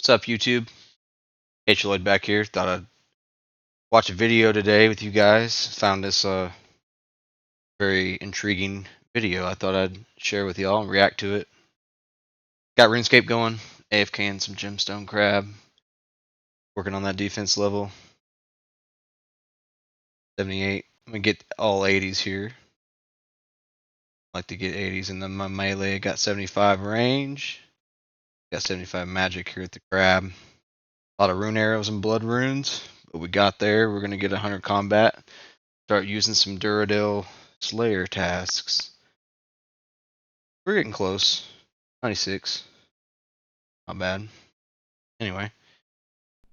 What's up, YouTube? H. Lloyd back here. Thought I'd watch a video today with you guys. Found this very intriguing video. I thought I'd share with y'all and react to it. Got RuneScape going. AFKing some Gemstone crab. Working on that defense level. 78. I'm gonna get all 80s here. Like to get 80s in my melee. Got 75 range. Got 75 magic here at the crab. A lot of rune arrows and blood runes, but we got there. We're gonna get 100 combat. Start using some Duradil Slayer tasks. We're getting close. 96. Not bad. Anyway.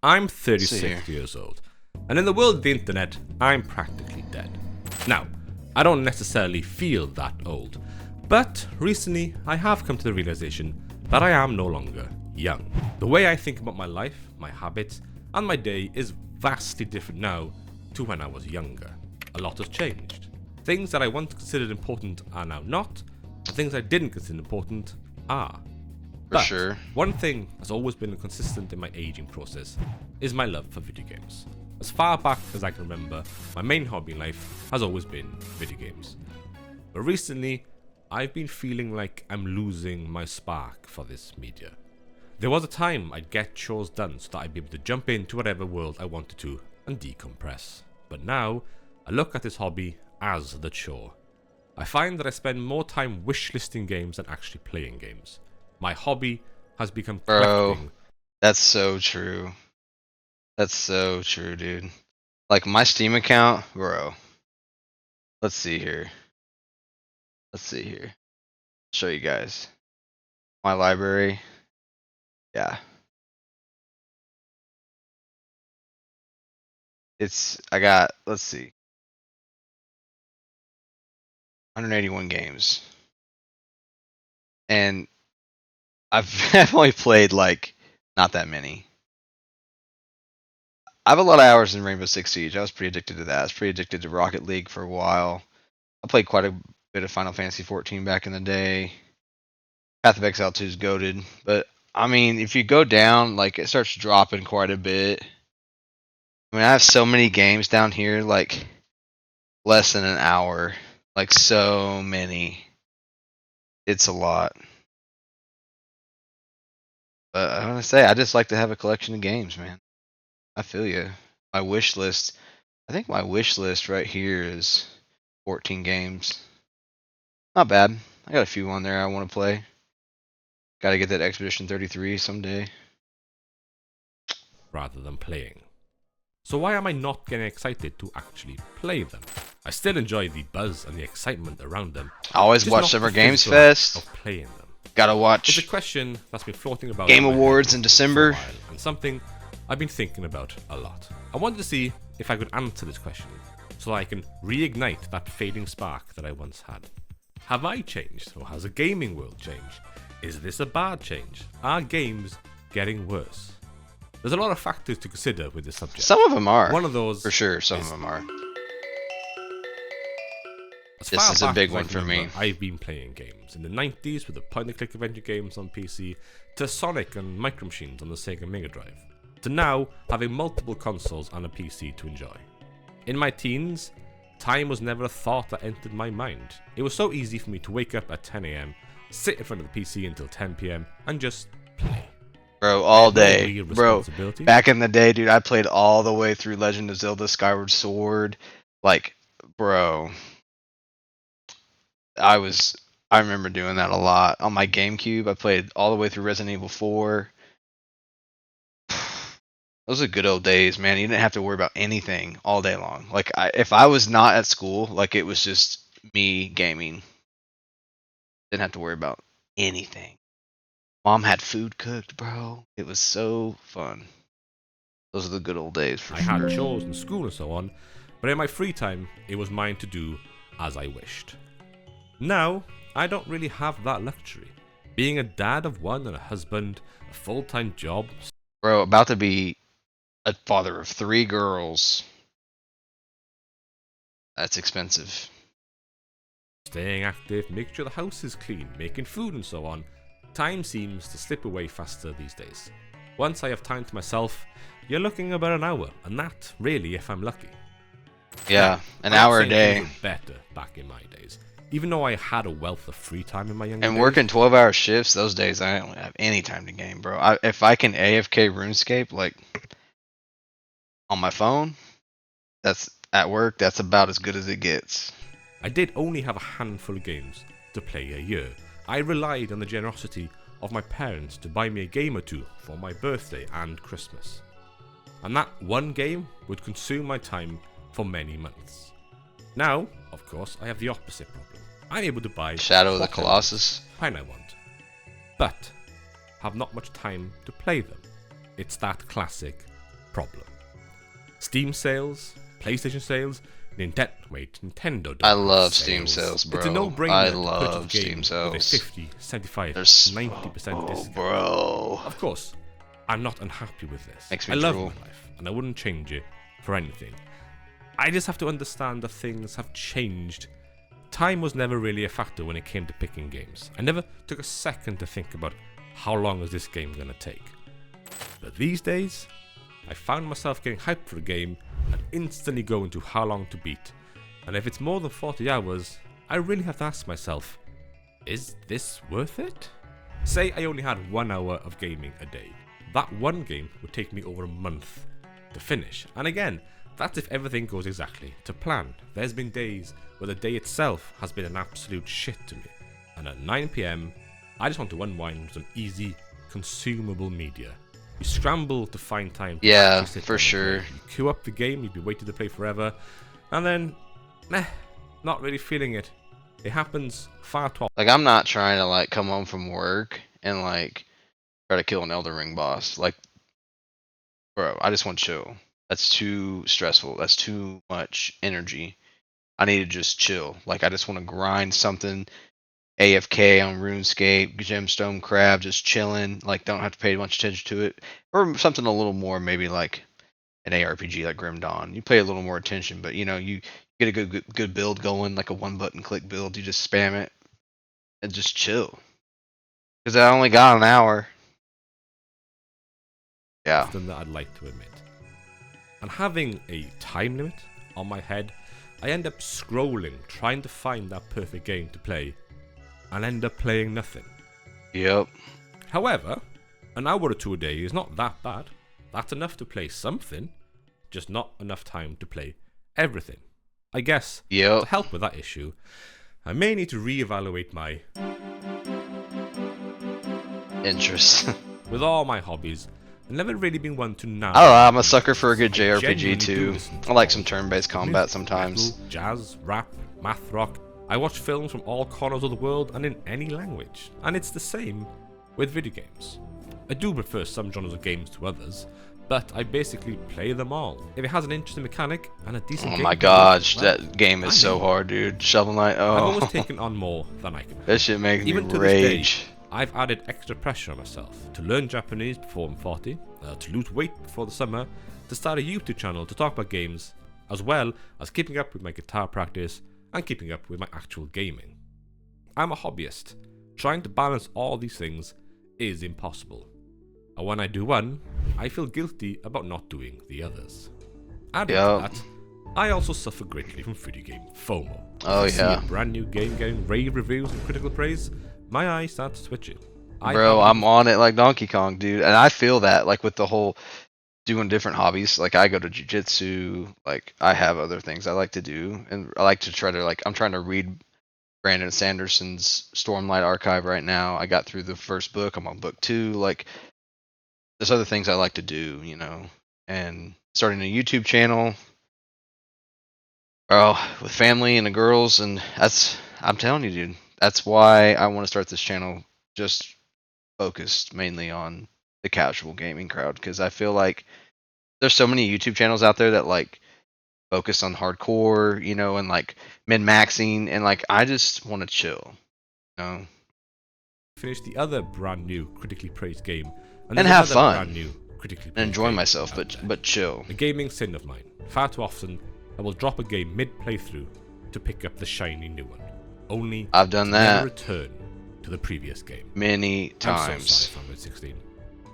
I'm 36 years old, and in the world of the internet, I'm practically dead. Now, I don't necessarily feel that old, but recently I have come to the realization that I am no longer young. The way I think about my life, my habits, and my day is vastly different now to when I was younger. A lot has changed. Things that I once considered important are now not, and things I didn't consider important are. For sure. One thing that's always been consistent in my aging process is my love for video games. As far back as I can remember, my main hobby in life has always been video games. But recently, I've been feeling like I'm losing my spark for this media. There was a time I'd get chores done so that I'd be able to jump into whatever world I wanted to and decompress. But now, I look at this hobby as the chore. I find that I spend more time wishlisting games than actually playing games. My hobby has become collecting. Bro, that's so true. That's so true, dude. Like my Steam account, bro. Let's see here. Show you guys. My library. Yeah. I got, let's see. 181 games. And I've only played like not that many. I have a lot of hours in Rainbow Six Siege. I was pretty addicted to that. I was pretty addicted to Rocket League for a while. I played quite a bit of Final Fantasy 14 back in the day. Path of Exile 2 is goated, but I mean, if you go down, like it starts dropping quite a bit. I mean, I have so many games down here, like less than an hour, like so many. It's a lot. But I want to say, I just like to have a collection of games, man. I feel you. My wish list, I think my wish list right here is 14 games. Not bad. I got a few on there I want to play. Got to get that Expedition 33 someday. Rather than playing. So why am I not getting excited to actually play them? I still enjoy the buzz and the excitement around them. I always watch Summer Games Fest. Of playing them. Gotta watch. It's a question that's been floating about Game Awards in December. And something I've been thinking about a lot. I wanted to see if I could answer this question so I can reignite that fading spark that I once had. Have I changed, or has the gaming world changed? Is this a bad change? Are games getting worse? There's a lot of factors to consider with this subject. Some of them are. One of those, for sure, some of them are. This is a big one for me. I've been playing games in the 90s with the point-and-click adventure games on PC, to Sonic and Micro Machines on the Sega Mega Drive, to now having multiple consoles and a PC to enjoy. In my teens, time was never a thought that entered my mind. It was so easy for me to wake up at 10 AM, sit in front of the PC until 10 PM, and just play. Bro, all day. Bro, back in the day, dude, I played all the way through Legend of Zelda Skyward Sword. Like, bro, I remember doing that a lot. On my GameCube, I played all the way through Resident Evil 4. Those are good old days, man. You didn't have to worry about anything all day long. Like, if I was not at school, like it was just me gaming. Didn't have to worry about anything. Mom had food cooked, bro. It was so fun. Those are the good old days for sure. I had chores in school and so on, but in my free time, it was mine to do as I wished. Now, I don't really have that luxury. Being a dad of one and a husband, a full-time job. Bro, about to be a father of 3 girls. That's expensive. Staying active, making sure the house is clean, making food and so on. Time seems to slip away faster these days. Once I have time to myself, you're looking about an hour, and that, really, if I'm lucky. Yeah, Now, an I'm not hour a saying day. things were better back in my days, even though I had a wealth of free time in my younger And days. working 12-hour shifts, those days I don't have any time to game, bro. If I can AFK RuneScape, like, on my phone, that's at work, that's about as good as it gets. I did only have a handful of games to play a year. I relied on the generosity of my parents to buy me a game or two for my birthday and Christmas. And that one game would consume my time for many months. Now, of course, I have the opposite problem. I'm able to buy Shadow of the whatever Colossus. when I want, but have not much time to play them. It's that classic problem. Steam sales, PlayStation sales, Nintendo. I love Steam sales, bro. It's a no-brainer I to love purchase a game Steam sales. with a 50, 75, There's 90% discount. bro. Of course, I'm not unhappy with this. Makes me I love drool. my life, and I wouldn't change it for anything. I just have to understand that things have changed. Time was never really a factor when it came to picking games. I never took a second to think about how long is this game gonna take. But these days, I found myself getting hyped for a game and instantly go into how long to beat. And if it's more than 40 hours, I really have to ask myself, is this worth it? Say I only had 1 hour of gaming a day. That one game would take me over a month to finish. And again, that's if everything goes exactly to plan. There's been days where the day itself has been an absolute shit to me. And at 9 PM, I just want to unwind with some easy, consumable media. You scramble to find time to Yeah, actually sit for down and sure. play. You queue up the game, you'd be waiting to play forever, and then, meh, not really feeling it. It happens far too often. Like, I'm not trying to, like, come home from work and, like, try to kill an Elden Ring boss. Like, bro, I just want to chill. That's too stressful. That's too much energy. I need to just chill. Like, I just want to grind something. AFK on RuneScape, Gemstone Crab, just chilling. Like, don't have to pay much attention to it. Or something a little more, maybe like an ARPG like Grim Dawn. You pay a little more attention, but, you know, you get a good build going, like a one-button click build. You just spam it and just chill. Because I only got an hour. Yeah. That I'd like to admit. And having a time limit on my head, I end up scrolling, trying to find that perfect game to play, and end up playing nothing. Yep. However, an hour or two a day is not that bad. That's enough to play something, just not enough time to play everything. I guess, to Yep. help with that issue, I may need to reevaluate my... Interest. With all my hobbies, I've never really been one to narrow. I don't know, I'm a sucker for a good I JRPG genuinely do too. listen to I like all some turn-based combat music, sometimes. metal, jazz, rap, math rock. I watch films from all corners of the world and in any language. And it's the same with video games. I do prefer some genres of games to others, but I basically play them all. If it has an interesting mechanic and a decent Oh game, my gosh, well, that game is I'm so in. hard, dude. Shovel Knight, I've always oh. taken on more than I can. That shit makes me Even to this day, rage. I've added extra pressure on myself to learn Japanese before I'm 40, to lose weight before the summer, to start a YouTube channel to talk about games, as well as keeping up with my guitar practice and keeping up with my actual gaming. I'm a hobbyist. Trying to balance all these things is impossible. And when I do one, I feel guilty about not doing the others. Adding to Yup. that, I also suffer greatly from video game FOMO. Oh, If I see yeah. a brand new game getting rave reviews and critical praise, my eyes start switching. Bro, I'm on it like Donkey Kong, dude. And I feel that, like, with the whole doing different hobbies. Like, I go to jiu-jitsu. Like, I have other things I like to do. And I like to try to, like, I'm trying to read Brandon Sanderson's Stormlight Archive right now. I got through the first book. I'm on book 2. Like, there's other things I like to do, you know. And starting a YouTube channel. With family and the girls. And I'm telling you, dude. That's why I want to start this channel, just focused mainly on the casual gaming crowd, because I feel like there's so many YouTube channels out there that, like, focus on hardcore, you know, and like min-maxing, and like I just want to chill, you know, Finish the other brand new critically praised game And there's have another fun. brand new critically and praised enjoy game myself, out there. but chill. A gaming sin of mine. Far too often, I will drop a game mid-playthrough to pick up the shiny new one, only I've done to that never return to the previous game. many I'm so times. sorry, Fanboy 16.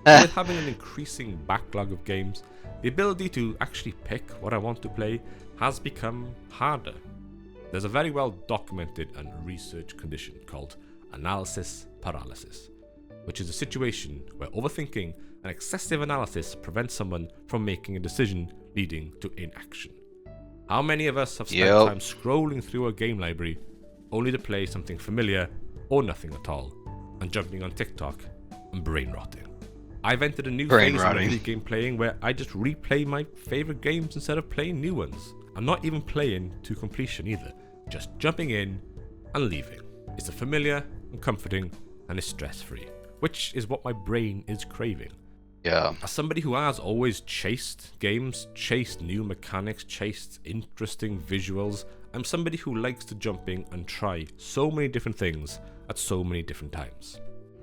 And with having an increasing backlog of games, the ability to actually pick what I want to play has become harder. There's a very well documented and researched condition called analysis paralysis, which is a situation where overthinking and excessive analysis prevents someone from making a decision leading to inaction. How many of us have spent time scrolling through a game library only to play something familiar or nothing at all, and jumping on TikTok and brain rotting? I've entered a new phase of video game playing where I just replay my favourite games instead of playing new ones. I'm not even playing to completion either, just jumping in and leaving. It's familiar and comforting and is stress-free, which is what my brain is craving. Yeah. As somebody who has always chased games, chased new mechanics, chased interesting visuals, I'm somebody who likes to jump in and try so many different things at so many different times.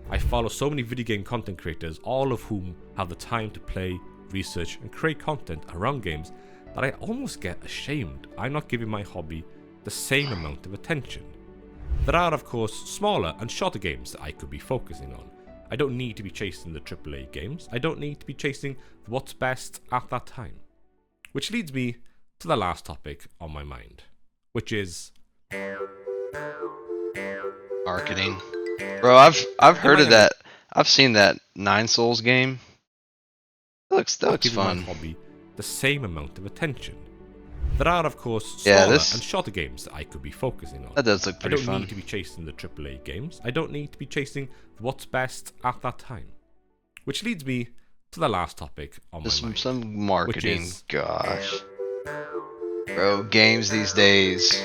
I follow so many video game content creators, all of whom have the time to play, research and create content around games, that I almost get ashamed I'm not giving my hobby the same amount of attention. There are of course smaller and shorter games that I could be focusing on. I don't need to be chasing the AAA games. I don't need to be chasing what's best at that time. Which leads me to the last topic on my mind, which is marketing. Bro, I've heard of that. I've seen that Nine Souls game. That looks fun. My hobby the same amount of attention. There are of course smaller and shorter games that I could be focusing on. That does look pretty fun. I don't need to be chasing the AAA games. I don't need to be chasing what's best at that time. Which leads me to the last topic on my mind. Some marketing, gosh. Bro, games these days.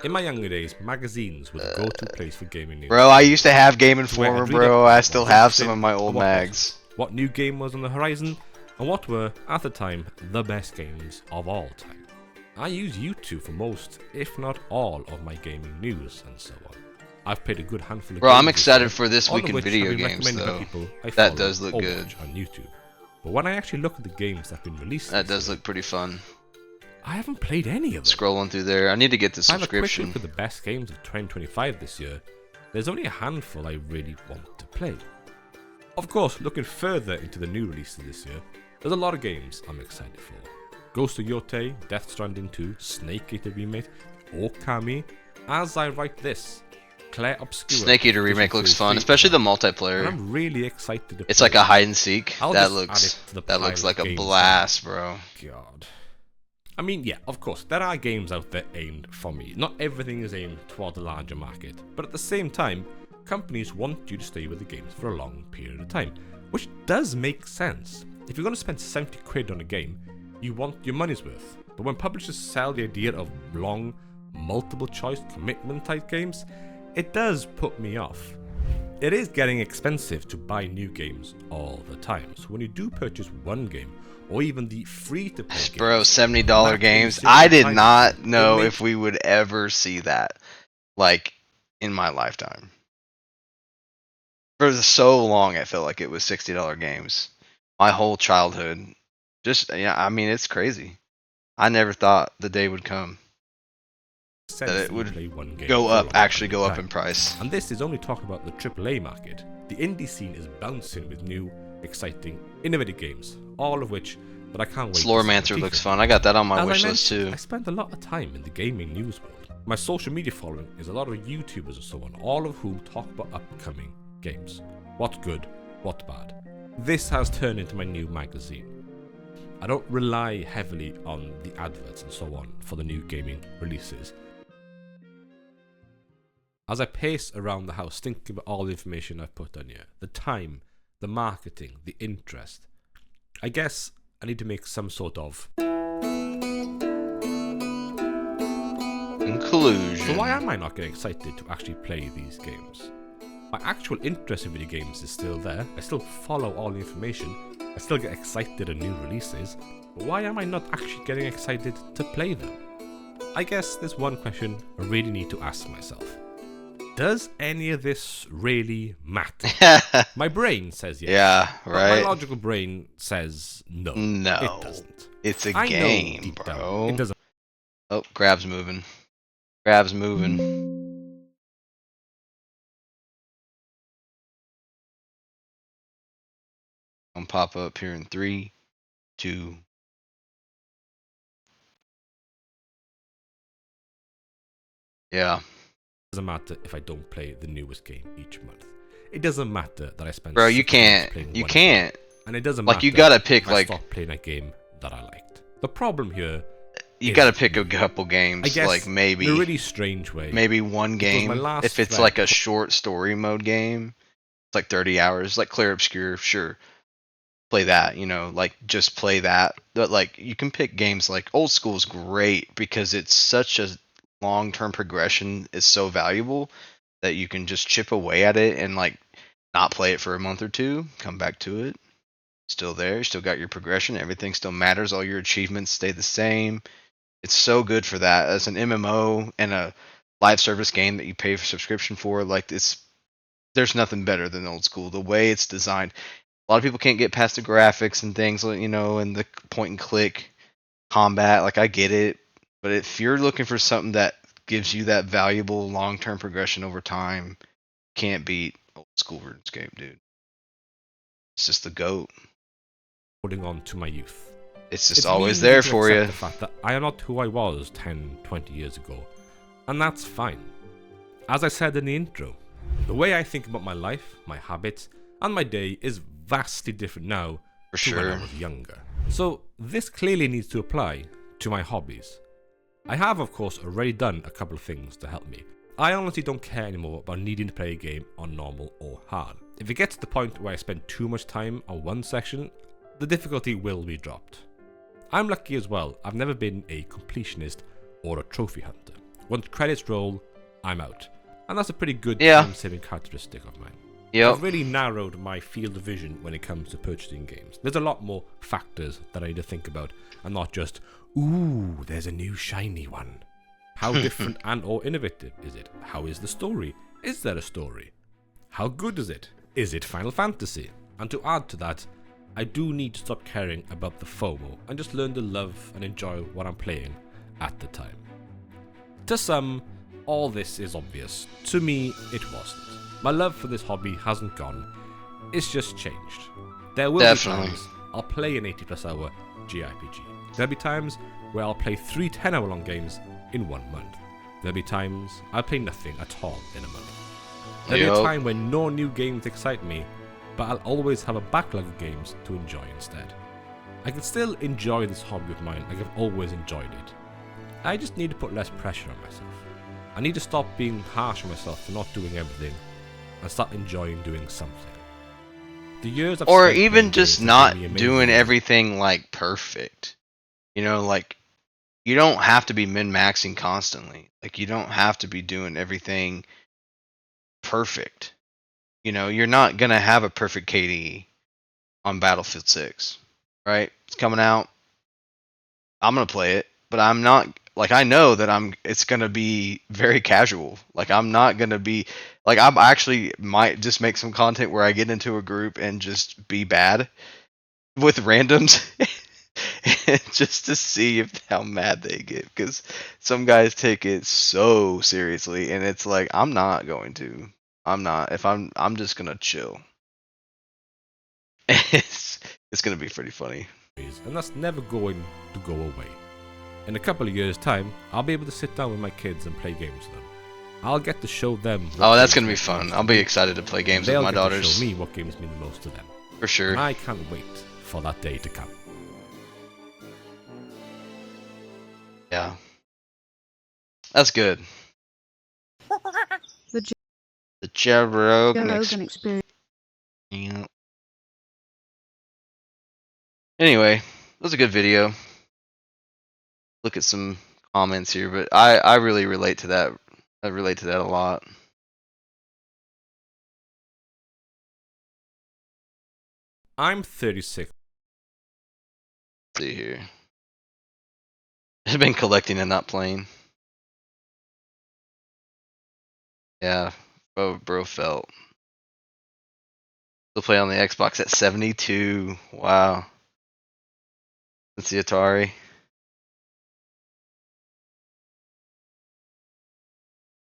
In my younger days, magazines were the go-to place for gaming news. Bro, I used to have Game Informer, bro. I still have some of my old mags. What new game was on the horizon, and what were, at the time, the best games of all time. I use YouTube for most, if not all, of my gaming news and so on. I've played a good handful of games. Bro, I'm excited for this week in video games, though. That does look good. On YouTube. But when I actually look at the games that have been released, that does look pretty fun. I haven't played any of them. Scrolling through there, I need to get the subscription. I have a quick look at the best games of 2025 this year. There's only a handful I really want to play. Of course, looking further into the new releases this year, there's a lot of games I'm excited for. Ghost of Yotei, Death Stranding 2, Snake Eater Remake, Okami. As I write this, Claire Obscura. Snake Eater Remake looks fun, especially the multiplayer. And I'm really excited to It's like a hide and seek. That looks like a blast, bro. God. I mean, yeah, of course, there are games out there aimed for me. Not everything is aimed toward the larger market, but at the same time, companies want you to stay with the games for a long period of time, which does make sense. If you're going to spend 70 quid on a game, you want your money's worth. But when publishers sell the idea of long, multiple choice commitment type games, it does put me off. It is getting expensive to buy new games all the time. So when you do purchase one game, or even the free-to-play games, bro, $70 games. I did not know if we would ever see that, like, in my lifetime. For so long, I felt like it was $60 games. My whole childhood. Just, yeah, I mean, it's crazy. I never thought the day would come that it would go up, actually go up in price. And this is only talking about the AAA market. The indie scene is bouncing with new, exciting, innovative games, all of which that I can't wait. Sloremancer looks fun. I got that on my wish list too. I spend a lot of time in the gaming news world. My social media following is a lot of YouTubers and so on, all of whom talk about upcoming games. What's good, what's bad. This has turned into my new magazine. I don't rely heavily on the adverts and so on for the new gaming releases. As I pace around the house thinking about all the information I've put on here, the time, the marketing, the interest, I guess I need to make some sort of conclusion. So why am I not getting excited to actually play these games? My actual interest in video games is still there. I still follow all the information. I still get excited at new releases. But why am I not actually getting excited to play them? I guess there's one question I really need to ask myself. Does any of this really matter? My brain says yes. Yeah, right. But my logical brain says no. No. It doesn't. It's a game, bro. Down, it doesn't. Oh, Grab's moving. Grab's moving. Gonna pop up here in 3, 2. Yeah. It doesn't matter if I don't play the newest game each month. It doesn't matter that I spend Bro, you 6 months can't. playing You one game. can't. And it doesn't Like, matter you gotta pick, if I like, stop playing a game that I liked. The problem here you is gotta pick a me. couple I games, guess like in a maybe really strange way. one It was my game. last If it's thread like a short story mode game, it's like 30 hours, like Clear Obscure, sure. Play that, you know, like just play that. But like you can pick games like Old School is great because it's such a long-term progression is so valuable that you can just chip away at it and like not play it for a month or two, come back to it. Still there, you still got your progression, everything still matters, all your achievements stay the same. It's so good for that as an MMO and a live service game that you pay for subscription for. Like there's nothing better than Old School. The way it's designed, a lot of people can't get past the graphics and things, you know, and the point and click combat. Like I get it, but if you're looking for something that gives you that valuable long-term progression over time, can't beat Old School RuneScape, dude. It's just the goat. holding on to my youth. It's just It's always me there needing to for accept you. the fact that I am not who I was 10, 20 years ago. And that's fine. As I said in the intro, the way I think about my life, my habits, and my day is vastly different now For to when I sure. was younger. So this clearly needs to apply to my hobbies. I have, of course, already done a couple of things to help me. I honestly don't care anymore about needing to play a game on normal or hard. If it gets to the point where I spend too much time on one section, the difficulty will be dropped. I'm lucky as well, I've never been a completionist or a trophy hunter. Once credits roll, I'm out. And that's a pretty good time-saving characteristic of mine. Yep. I've really narrowed my field of vision when it comes to purchasing games. There's a lot more factors that I need to think about, and not just, ooh, there's a new shiny one. How different and or innovative is it? How is the story? Is there a story? How good is it? Is it Final Fantasy? And to add to that, I do need to stop caring about the FOMO and just learn to love and enjoy what I'm playing at the time. To some, all this is obvious. To me, it wasn't. My love for this hobby hasn't gone. It's just changed. There will Definitely. be times I'll play an 80+ hour JRPG. There'll be times where I'll play 3 10-hour long games in 1 month. There'll be times I'll play nothing at all in a month. There'll be a Yup. time when no new games excite me, but I'll always have a backlog of games to enjoy instead. I can still enjoy this hobby of mine like I've always enjoyed it. I just need to put less pressure on myself. I need to stop being harsh on myself for not doing everything and start enjoying doing something. The years I've Or spent even playing just games not have made me doing amazing. everything like perfect. You know, like you don't have to be min-maxing constantly. Like you don't have to be doing everything perfect. You know, you're not gonna have a perfect KDE on Battlefield 6, right? It's coming out. I'm gonna play it, but I'm not like I know that it's gonna be very casual. Like I'm not gonna be like I'm actually might just make some content where I get into a group and just be bad with randoms just to see how mad they get because some guys take it so seriously and it's like I'm not going to. I'm not. If I'm just gonna chill. It's gonna be pretty funny. And that's never going to go away. In a couple of years' time, I'll be able to sit down with my kids and play games with them. I'll get to show them what Oh, that's games gonna be mean fun. most I'll to be me, excited to play and games with they'll my get to daughters. show me what games mean the most to them. For sure. And I can't wait for that day to come. Yeah. That's good. The Joe Rogan experience. Yeah. Anyway, it was a good video. Look at some comments here, but I really relate to that. I relate to that a lot. I'm 36. Let's see here. I've been collecting and not playing. Yeah, bro felt. Still play on the Xbox at 72. Wow. That's the Atari.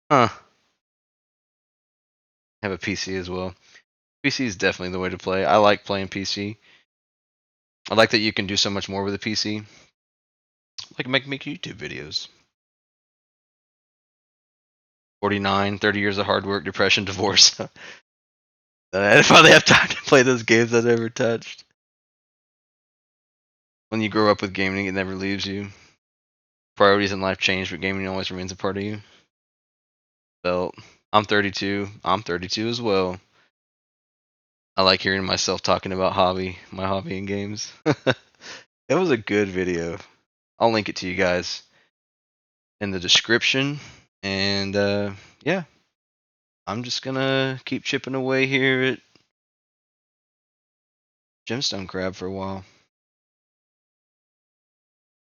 Huh. Have a PC as well. PC is definitely the way to play. I like playing PC. I like that you can do so much more with a PC. Like make YouTube videos. 49, 30 years of hard work, depression, divorce. I finally have time to play those games I never touched. When you grow up with gaming, it never leaves you. Priorities in life change, but gaming always remains a part of you. Felt. I'm 32. I'm 32 as well. I like hearing myself talking about my hobby in games. It was a good video. I'll link it to you guys in the description. And yeah, I'm just gonna keep chipping away here at Gemstone Crab for a while.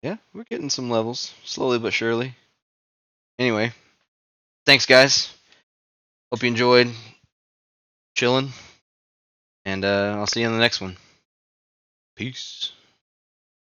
Yeah, we're getting some levels, slowly but surely. Anyway, thanks guys. Hope you enjoyed chilling. And I'll see you in the next one. Peace.